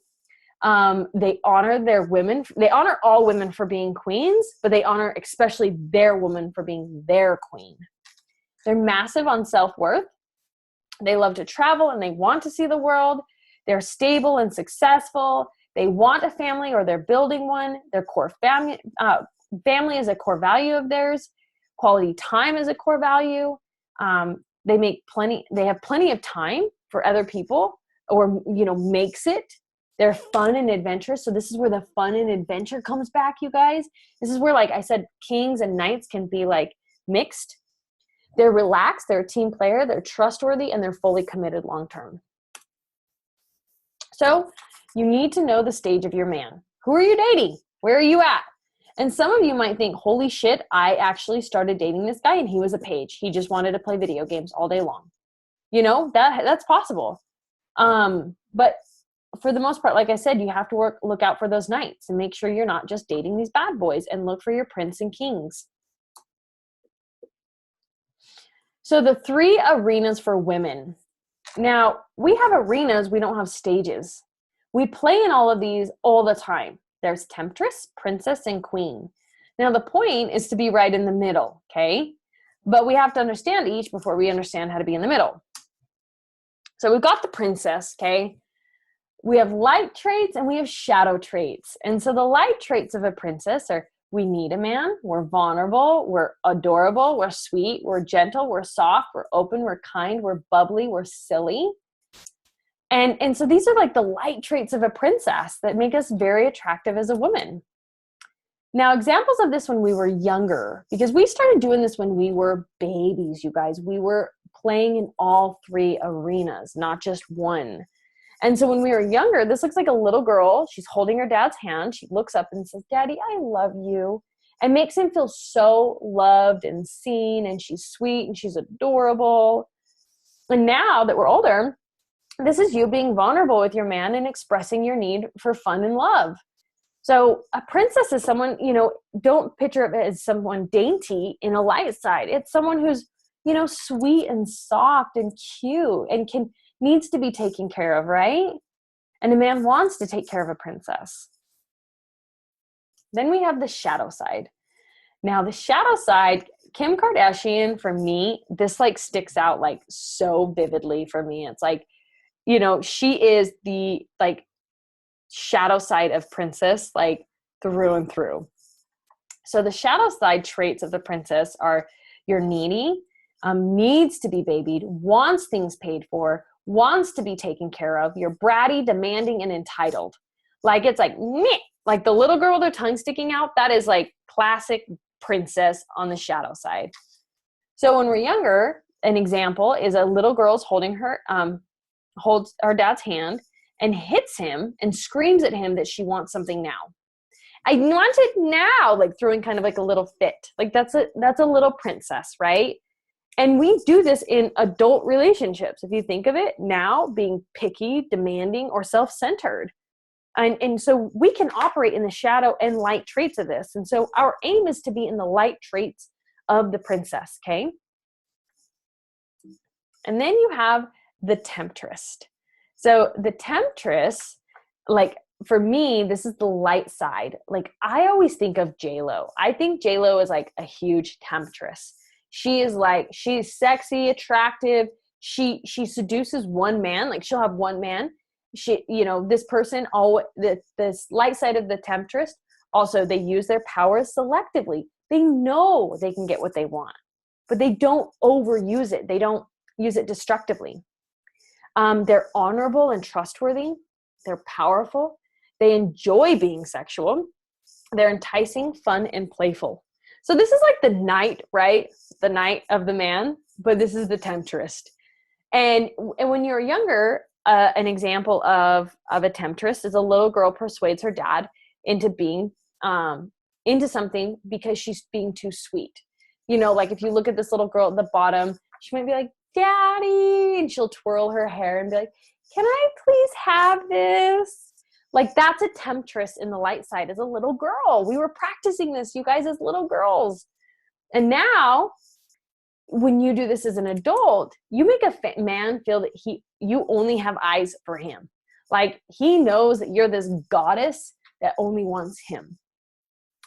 They honor their women. They honor all women for being queens, but they honor especially their woman for being their queen. They're massive on self-worth. They love to travel and they want to see the world. They're stable and successful. They want a family, or they're building one. Their core family is a core value of theirs. Quality time is a core value. They have plenty of time. for other people, or, you know, makes it. They're fun and adventurous. So this is where the fun and adventure comes back, you guys. This is where, like I said, kings and knights can be like mixed. They're relaxed, they're a team player, they're trustworthy, and they're fully committed long-term. So you need to know the stage of your man. Who are you dating? Where are you at? And some of you might think, holy shit, I actually started dating this guy and he was a page. He just wanted to play video games all day long. You know, that's possible. But for the most part, like I said, you have to look out for those knights and make sure you're not just dating these bad boys, and look for your prince and kings. So the 3 arenas for women. Now, we have arenas, we don't have stages. We play in all of these all the time. There's temptress, princess, and queen. Now, the point is to be right in the middle, okay? But we have to understand each before we understand how to be in the middle. So we've got the princess, okay? We have light traits and we have shadow traits. And so the light traits of a princess are, we need a man, we're vulnerable, we're adorable, we're sweet, we're gentle, we're soft, we're open, we're kind, we're bubbly, we're silly. And so these are like the light traits of a princess that make us very attractive as a woman. Now, examples of this when we were younger, because we started doing this when we were babies, you guys. We were playing in all 3 arenas, not just one. And so when we were younger, this looks like a little girl. She's holding her dad's hand. She looks up and says, Daddy, I love you. And makes him feel so loved and seen, and she's sweet and she's adorable. And now that we're older, this is you being vulnerable with your man and expressing your need for fun and love. So a princess is someone, you know, don't picture it as someone dainty in a light side. It's someone who's, you know, sweet and soft and cute and needs to be taken care of, right? And a man wants to take care of a princess. Then we have the shadow side. Now the shadow side, Kim Kardashian, for me, this like sticks out like so vividly for me. It's like, you know, she is the like shadow side of princess, like through and through. So the shadow side traits of the princess are, you're needy, needs to be babied, wants things paid for, wants to be taken care of. You're bratty, demanding, and entitled. Like it's like, meh, like the little girl with her tongue sticking out. That is like classic princess on the shadow side. So when we're younger, an example is a little girl's holds her dad's hand and hits him and screams at him that she wants something now. I want it now, like throwing kind of like a little fit. Like that's a little princess, right? And we do this in adult relationships. If you think of it now, being picky, demanding, or self-centered. And so we can operate in the shadow and light traits of this. And so our aim is to be in the light traits of the princess, okay? And then you have the temptress. So the temptress, like for me, this is the light side. Like I always think of J-Lo. I think J-Lo is like a huge temptress. She is like, she's sexy, attractive. She seduces one man. Like she'll have one man. She, you know, this person, this light side of the temptress, also they use their powers selectively. They know they can get what they want, but they don't overuse it. They don't use it destructively. They're honorable and trustworthy. They're powerful. They enjoy being sexual. They're enticing, fun, and playful. So this is like the knight, right? The knight of the man, but this is the temptress. And when you're younger, an example of a temptress is a little girl persuades her dad into being into something because she's being too sweet. You know, like if you look at this little girl at the bottom, she might be like, Daddy, and she'll twirl her hair and be like, can I please have this? Like that's a temptress in the light side as a little girl. We were practicing this, you guys, as little girls. And now when you do this as an adult, you make a man feel that you only have eyes for him. Like he knows that you're this goddess that only wants him.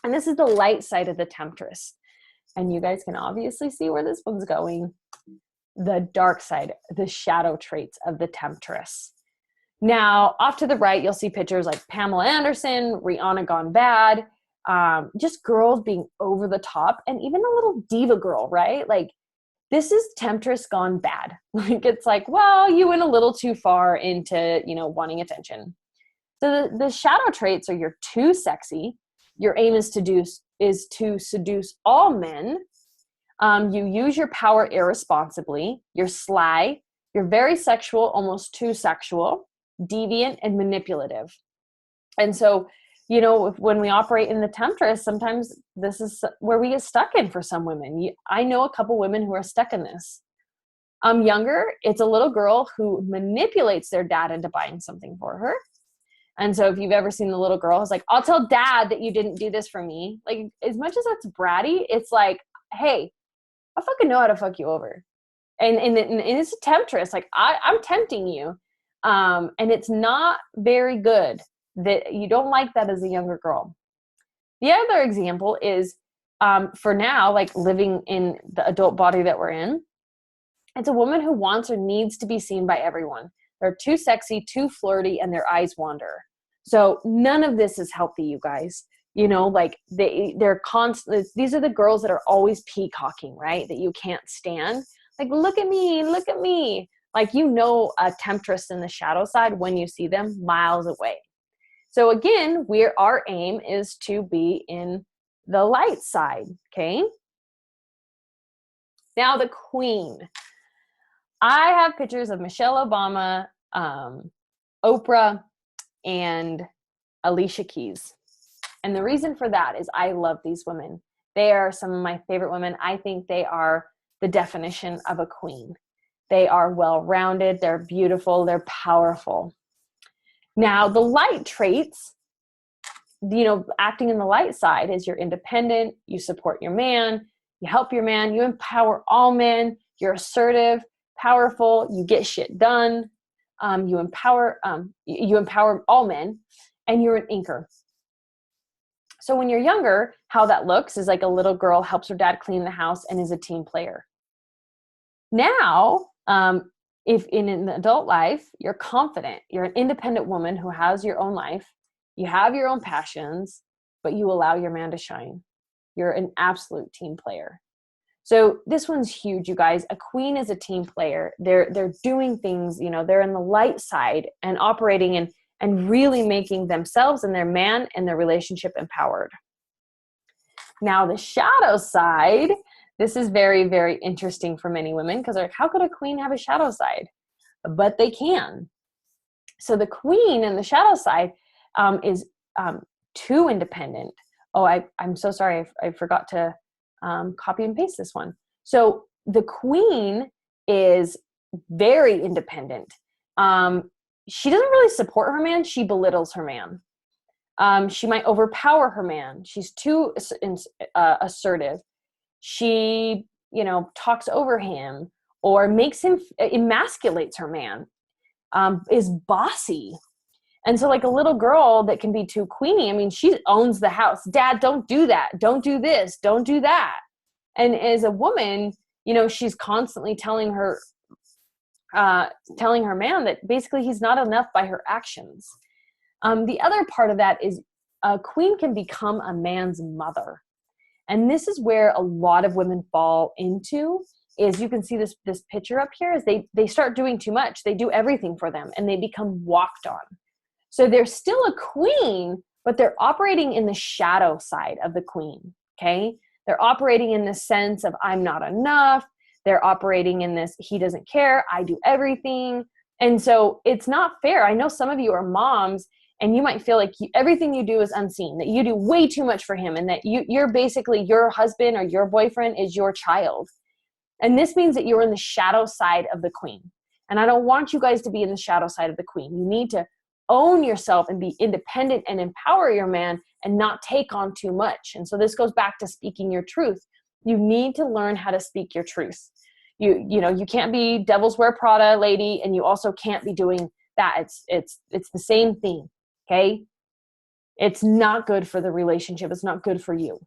And this is the light side of the temptress. And you guys can obviously see where this one's going. The dark side, the shadow traits of the temptress. Now, off to the right, you'll see pictures like Pamela Anderson, Rihanna Gone Bad, just girls being over the top, and even a little diva girl, right? Like This is temptress gone bad. Like, it's like, well, you went a little too far into, wanting attention. So the shadow traits are: you're too sexy. Your aim is to seduce all men. You use your power irresponsibly. You're sly. You're very sexual, almost too sexual, deviant, and manipulative. And so, when we operate in the temptress, sometimes this is where we get stuck in for some women. I know a couple women who are stuck in this. Younger, it's a little girl who manipulates their dad into buying something for her. And so if you've ever seen the little girl who's like, I'll tell dad that you didn't do this for me. Like, as much as that's bratty, it's like, hey, I fucking know how to fuck you over. And it's a temptress. Like, I'm tempting you. And it's not very good. That you don't like that as a younger girl. The other example is, for now, like living in the adult body that we're in, it's a woman who wants or needs to be seen by everyone. They're too sexy, too flirty, and their eyes wander. So none of this is healthy, you guys. Like they're constant. These are the girls that are always peacocking, right? That you can't stand. Like, look at me, look at me. Like, a temptress in the shadow side when you see them miles away. So again, our aim is to be in the light side, okay? Now the queen. I have pictures of Michelle Obama, Oprah, and Alicia Keys. And the reason for that is I love these women. They are some of my favorite women. I think they are the definition of a queen. They are well-rounded, they're beautiful, they're powerful. Now, the light traits, acting in the light side is you're independent, you support your man, you help your man, you empower all men, you're assertive, powerful, you get shit done, you empower all men, and you're an inker. So when you're younger, how that looks is like a little girl helps her dad clean the house and is a team player. Now, if in an adult life, you're confident, you're an independent woman who has your own life, you have your own passions, but you allow your man to shine. You're an absolute team player. So this one's huge, you guys. A queen is a team player. They're doing things, they're in the light side and operating and really making themselves and their man and their relationship empowered. Now the shadow side, this is very, very interesting for many women because they're like, how could a queen have a shadow side? But they can. So the queen in the shadow side is too independent. Oh, I'm so sorry. I forgot to copy and paste this one. So the queen is very independent. She doesn't really support her man. She belittles her man. She might overpower her man. She's too assertive. She, talks over him or makes him, emasculates her man, is bossy. And so like a little girl that can be too queenie, she owns the house. Dad, don't do that. Don't do this. Don't do that. And as a woman, she's constantly telling her man that basically he's not enough by her actions. The other part of that is a queen can become a man's mother. And this is where a lot of women fall into, is you can see this picture up here, is they start doing too much. They do everything for them and they become walked on. So they're still a queen, but they're operating in the shadow side of the queen, okay? They're operating in the sense of I'm not enough. They're operating in this, he doesn't care, I do everything. And so it's not fair. I know some of you are moms and you might feel like everything you do is unseen, that you do way too much for him and that you're basically, your husband or your boyfriend is your child. And this means that you're in the shadow side of the queen. And I don't want you guys to be in the shadow side of the queen. You need to own yourself and be independent and empower your man and not take on too much. And so this goes back to speaking your truth. You need to learn how to speak your truth. You can't be Devil's Wear Prada lady, and you also can't be doing that. It's the same thing, okay? It's not good for the relationship. It's not good for you.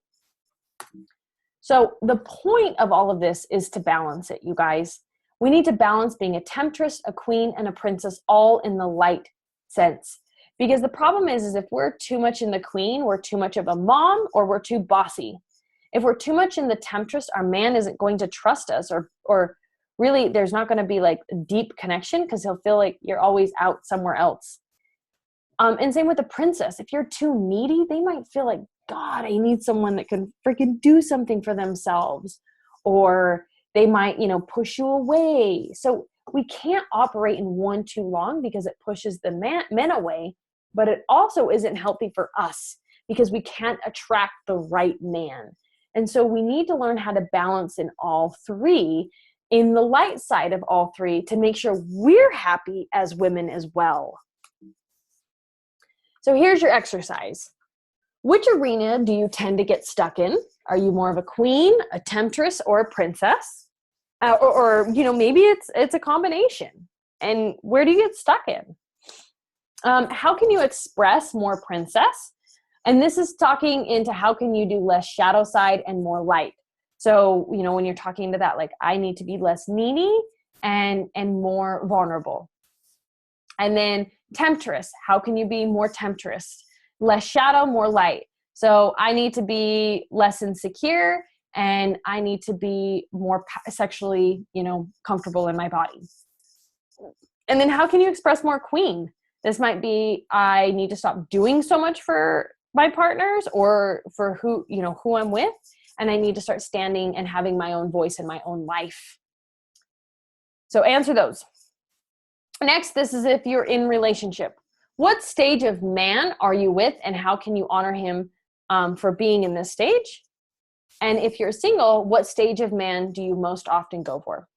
So the point of all of this is to balance it, you guys. We need to balance being a temptress, a queen, and a princess all in the light sense. Because the problem is if we're too much in the queen, we're too much of a mom or we're too bossy. If we're too much in the temptress, our man isn't going to trust us, or really there's not going to be like deep connection because he'll feel like you're always out somewhere else. And same with the princess. If you're too needy, they might feel like, God, I need someone that can freaking do something for themselves. Or they might, push you away. So we can't operate in one too long because it pushes the men away, but it also isn't healthy for us because we can't attract the right man. And so we need to learn how to balance in all three, in the light side of all three, to make sure we're happy as women as well. So here's your exercise. Which arena do you tend to get stuck in? Are you more of a queen, a temptress, or a princess? Or maybe it's a combination. And where do you get stuck in? How can you express more princess? And this is talking into how can you do less shadow side and more light. So, when you're talking to that, like, I need to be less needy and more vulnerable. And then temptress, how can you be more temptress? Less shadow, more light. So I need to be less insecure and I need to be more sexually, comfortable in my body. And then how can you express more queen? This might be, I need to stop doing so much for my partners or for who I'm with. And I need to start standing and having my own voice in my own life. So answer those. Next, this is if you're in relationship. What stage of man are you with and how can you honor him for being in this stage? And if you're single, what stage of man do you most often go for?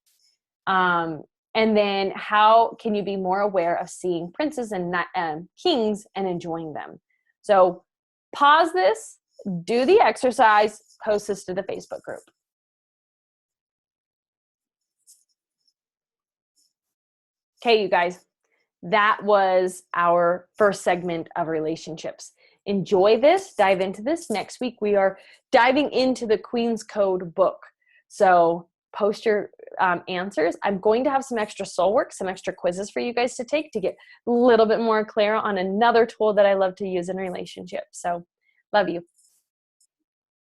And then how can you be more aware of seeing princes and kings and enjoying them? So pause this, do the exercise, post this to the Facebook group. Okay, you guys, that was our first segment of relationships. Enjoy this, dive into this. Next week, we are diving into the Queen's Code book. So post your answers. I'm going to have some extra soul work, some extra quizzes for you guys to take to get a little bit more clear on another tool that I love to use in relationships. So love you.